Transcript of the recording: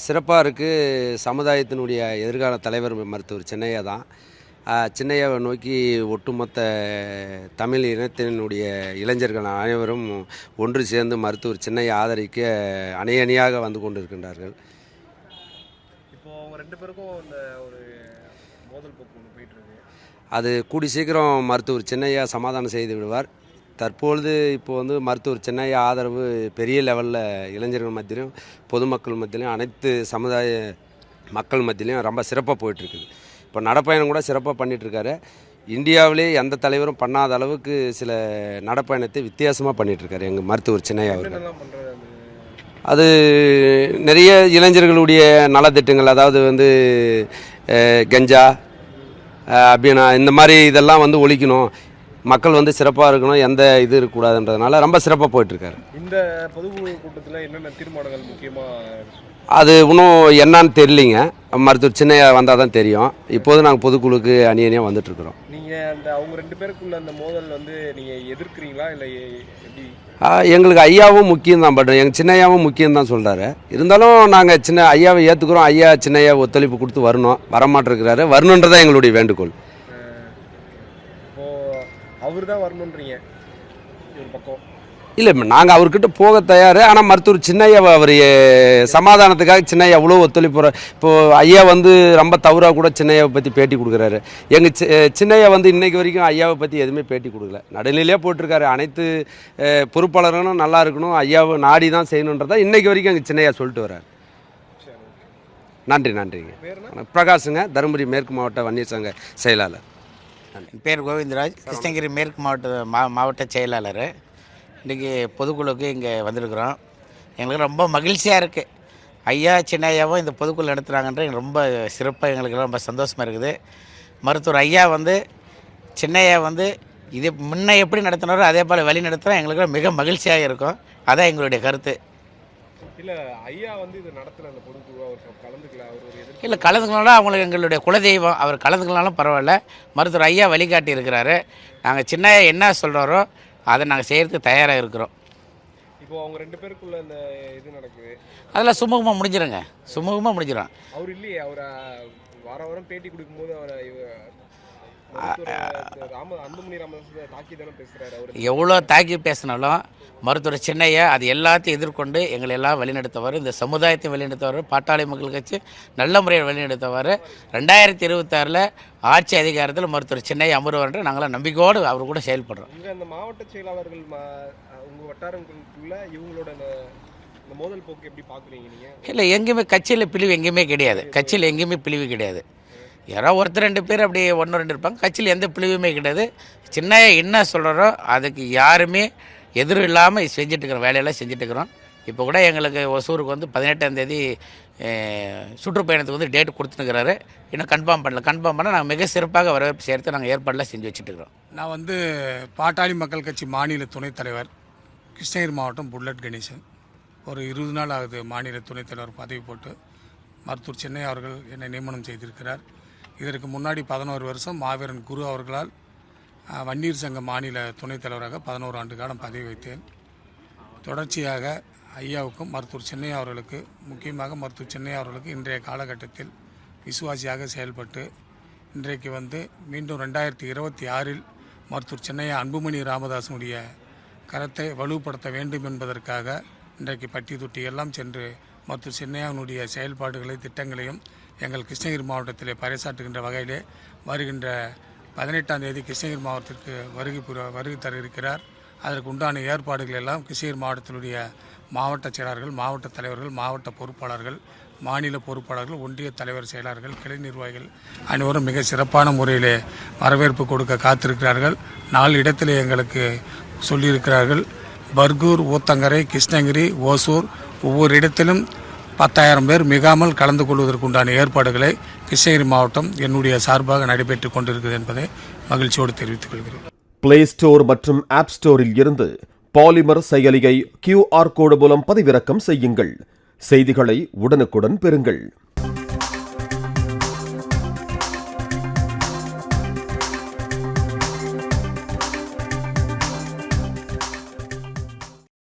சிறப்பாக இருக்குது. சமுதாயத்தினுடைய எதிர்கால தலைவர் மருத்துவர் சின்னையா தான். சின்னையாவை நோக்கி ஒட்டுமொத்த தமிழ் இனத்தினுடைய இளைஞர்கள் அனைவரும் ஒன்று சேர்ந்து மருத்துவர் சின்னையா ஆதரிக்க அணியணியாக வந்து கொண்டிருக்கின்றார்கள். இப்போது அவங்க 2 பேருக்கும் இந்த ஒரு மோதல் போக்கு ஒன்று போயிட்டுருக்கு. அது கூடி சீக்கிரம் மருத்துவர் சின்னையா சமாதானம் செய்து விடுவார். தற்பொழுது இப்போது மருத்துவர் சின்னையா ஆதரவு பெரிய லெவலில் இளைஞர்கள் மத்தியிலும் பொதுமக்கள் மத்தியிலும் அனைத்து சமுதாய மக்கள் மத்தியிலையும் ரொம்ப சிறப்பாக போயிட்டுருக்குது. இப்போ நடைப்பயணம் கூட சிறப்பாக பண்ணிகிட்ருக்காரு. இந்தியாவிலே எந்த தலைவரும் பண்ணாத அளவுக்கு சில நடைப்பயணத்தை வித்தியாசமாக பண்ணிகிட்ருக்காரு எங்கள் மருத்துவர் சின்னையா அவர்கள். அது நிறைய இளைஞர்களுடைய நலத்திட்டங்கள், அதாவது கஞ்சா அப்படின்னா இந்த மாதிரி இதெல்லாம் ஒழிக்கணும், மக்கள் சிறப்பாக இருக்கணும், எந்த இது இருக்கக்கூடாதுன்றதுனால ரொம்ப சிறப்பாக போயிட்டுருக்காரு. இந்த பொதுக்குழு கூட்டத்தில் என்னென்ன தீர்மானங்கள் முக்கியமாக அது இன்னும் என்னான்னு தெரியலிங்க. மருத்துவர் சின்னையா வந்தால் தான் தெரியும். இப்போது நாங்கள் பொதுக்குழுக்கு அணியணியாக வந்துட்டுருக்குறோம். நீங்கள் அவங்க 2 பேருக்குள்ள அந்த மோதல் நீங்கள் எதிர்க்கிறீங்களா இல்லை எப்படி? எங்களுக்கு ஐயாவும் முக்கியம்தான், பட் எங்கள் சின்னையாவும் முக்கியம்தான் சொல்கிறாரு. இருந்தாலும் நாங்கள் ஐயாவை ஏற்றுக்குறோம். ஐயா சின்னையா ஒத்துழைப்பு கொடுத்து வரமாட்டிருக்கிறாரு. வரணுன்றதான் எங்களுடைய வேண்டுகோள். இப்போது அவர் தான் வரணுன்றீங்க ஒரு பக்கம்? இல்லை, நாங்கள் அவர்கிட்ட போக தயார். ஆனால் மருத்துவர் சின்னையாவை அவர் சமாதானத்துக்காக சின்னையா எவ்வளோ ஒத்துழைப்பு. இப்போது ஐயா ரொம்ப தவறாக கூட சின்னையாவை பற்றி பேட்டி கொடுக்குறாரு. எங்கள் சின்னையா இன்றைக்கு வரைக்கும் ஐயாவை பற்றி எதுவுமே பேட்டி கொடுக்கல. நடுநிலையாக போட்டிருக்காரு. அனைத்து பொறுப்பாளர்களும் நல்லா இருக்கணும், ஐயாவை நாடி தான் செய்யணுன்றதான் இன்றைக்கு வரைக்கும் எங்கள் சின்னையா சொல்லிட்டு வர்றார். நன்றிங்க. பிரகாஷுங்க, தருமபுரி மேற்கு மாவட்ட வன்னியர் சங்க செயலாளர். என் பேர் கோவிந்தராஜ், கிருஷ்ணகிரி மேற்கு மாவட்ட செயலாளர். இன்றைக்கி பொதுக்குழுக்கு இங்கே வந்திருக்கிறோம். எங்களுக்கு ரொம்ப மகிழ்ச்சியாக இருக்குது. ஐயா சின்னையாவும் இந்த பொதுக்குழு நடத்துகிறாங்கன்ற எங்களுக்கு ரொம்ப சிறப்பாக, எங்களுக்கு ரொம்ப சந்தோஷமாக இருக்குது. மருத்துவர் ஐயா சின்னையா இது முன்ன எப்படி நடத்தினாரோ அதே போல் வழி நடத்துகிறோம். எங்களுக்கு மிக மகிழ்ச்சியாக இருக்கும். அதான் எங்களுடைய கருத்து. இல்லை, ஐயா இது நடத்துகிற அந்த பொதுக்குழு அவர் கலந்துக்கல, அவர் இல்லை கலந்துக்கலாம்னா அவங்களுக்கு எங்களுடைய குலதெய்வம், அவர் கலந்துக்கலாம்னாலும் பரவாயில்ல. மருத்துவர் ஐயா வழிகாட்டி இருக்கிறாரு. நாங்கள் சின்னையா என்ன சொல்கிறாரோ அதை நாங்கள் செய்கிறதுக்கு தயாராக இருக்கிறோம். இப்போது அவங்க 2 பேருக்குள்ள இந்த இது நடக்குது, அதெல்லாம் சுமூகமாக முடிஞ்சிடும். அவர் இல்லையே, அவரை வாரம் பேட்டி கொடுக்கும்போது அவரை அன்புமணி ராமதாஸ் தாக்கி தானே பேசுகிறாரு. அவர் எவ்வளோ தாக்கி பேசினாலும் மருத்துவர் சின்னையா அது எல்லாத்தையும் எதிர்கொண்டு எங்களை எல்லாம் வழிநடத்தவர். இந்த சமுதாயத்தை வழிநடத்தவர். பாட்டாளி மக்கள் கட்சி நல்ல முறையில் வழிநடத்தவர். 2026 ஆட்சி அதிகாரத்தில் மருத்துவர் சின்னையா அமருவார். நாங்களாம் நம்பிக்கையோடு அவர் கூட செயல்படுறோம். இந்த மாவட்ட செயலாளர்கள் உங்கள் வட்டாரங்களுக்குள்ள இவங்களோட இந்த மோதல் போக்கு எப்படி பார்க்குறீங்க நீங்கள்? இல்லை, எங்கேயுமே கட்சியில் பிழிவு எங்கேயுமே கிடையாது. கட்சியில் எங்கேயுமே பிழிவு கிடையாது. யாரோ ஒருத்தர் 2 பேர் அப்படி 1-2 இருப்பாங்க. கட்சியில் எந்த பிழிவுமே கிடையாது. சின்னையா என்ன சொல்கிறோம் அதுக்கு யாருமே எதிரும் இல்லாமல் செஞ்சிட்ருக்கிறோம், வேலையெல்லாம் செஞ்சிட்ருக்கிறோம். இப்போ கூட எங்களுக்கு ஒசூருக்கு 18ஆம் தேதி சுற்றுப்பயணத்துக்கு டேட் கொடுத்துருக்கிறாரு. இன்னும் கன்ஃபார்ம் பண்ணால் நாங்கள் மிக சிறப்பாக வரவேற்பு சேர்த்து நாங்கள் ஏற்பாடெல்லாம் செஞ்சு வச்சுட்டுருக்கிறோம். நான் பாட்டாளி மக்கள் கட்சி மாநில துணைத் தலைவர், கிருஷ்ணகிரி மாவட்டம் புல்லட் கணேசன். ஒரு 20 நாள் ஆகுது மாநில துணைத் தலைவர் பதவி போட்டு. மருத்துவர் சின்னையா அவர்கள் என்னை நியமனம் செய்திருக்கிறார். இதற்கு முன்னாடி 11 வருஷம் மாவீரன் குரு அவர்களால் வன்னியர் சங்க மாநில துணைத் தலைவராக 11 ஆண்டு காலம் பதவி வைத்தேன். தொடர்ச்சியாக ஐயாவுக்கும் மருத்துவர் சின்னையா அவர்களுக்கு, முக்கியமாக மருத்துவர் சின்னையா அவர்களுக்கு இன்றைய காலகட்டத்தில் விசுவாசியாக செயல்பட்டு இன்றைக்கு மீண்டும் 2026 மருத்துவர் சின்னையா அன்புமணி ராமதாசனுடைய கரத்தை வலுப்படுத்த வேண்டும் என்பதற்காக இன்றைக்கு பட்டி தொட்டி எல்லாம் சென்று மருத்துவர் சின்னையாவினுடைய செயல்பாடுகளை திட்டங்களையும் எங்கள் கிருஷ்ணகிரி மாவட்டத்திலே பறைசாற்றுகின்ற வகையிலே வருகின்ற 18ஆம் தேதி கிருஷ்ணகிரி மாவட்டத்திற்கு வருகை தர இருக்கிறார். அதற்கு உண்டான ஏற்பாடுகள் எல்லாம் கிருஷ்ணகிரி மாவட்டத்தினுடைய மாவட்ட செயலாளர்கள், மாவட்ட தலைவர்கள், மாவட்ட பொறுப்பாளர்கள், மாநில பொறுப்பாளர்கள், ஒன்றிய தலைவர் செயலாளர்கள், கிளை நிர்வாகிகள் அனைவரும் மிக சிறப்பான முறையிலே வரவேற்பு கொடுக்க காத்திருக்கிறார்கள். 4 இடத்திலே எங்களுக்கு சொல்லியிருக்கிறார்கள். பர்கூர், ஊத்தங்கரை, கிருஷ்ணகிரி, ஓசூர், ஒவ்வொரு இடத்திலும் 10,000 பேர் மிகாமல் கலந்து கொள்வதற்குண்டான ஏற்பாடுகளை கிருஷ்ணகிரி மாவட்டம் என்னுடைய சார்பாக நடைபெற்றுக் கொண்டிருக்கிறது என்பதை மகிழ்ச்சியோடு தெரிவித்துக் கொள்கிறேன். பிளே ஸ்டோர் மற்றும் ஆப் ஸ்டோரில் இருந்து பாலிமர் செயலியை QR கோடு மூலம் பதிவிறக்கம் செய்யுங்கள். செய்திகளை உடனுக்குடன் பெறுங்கள்.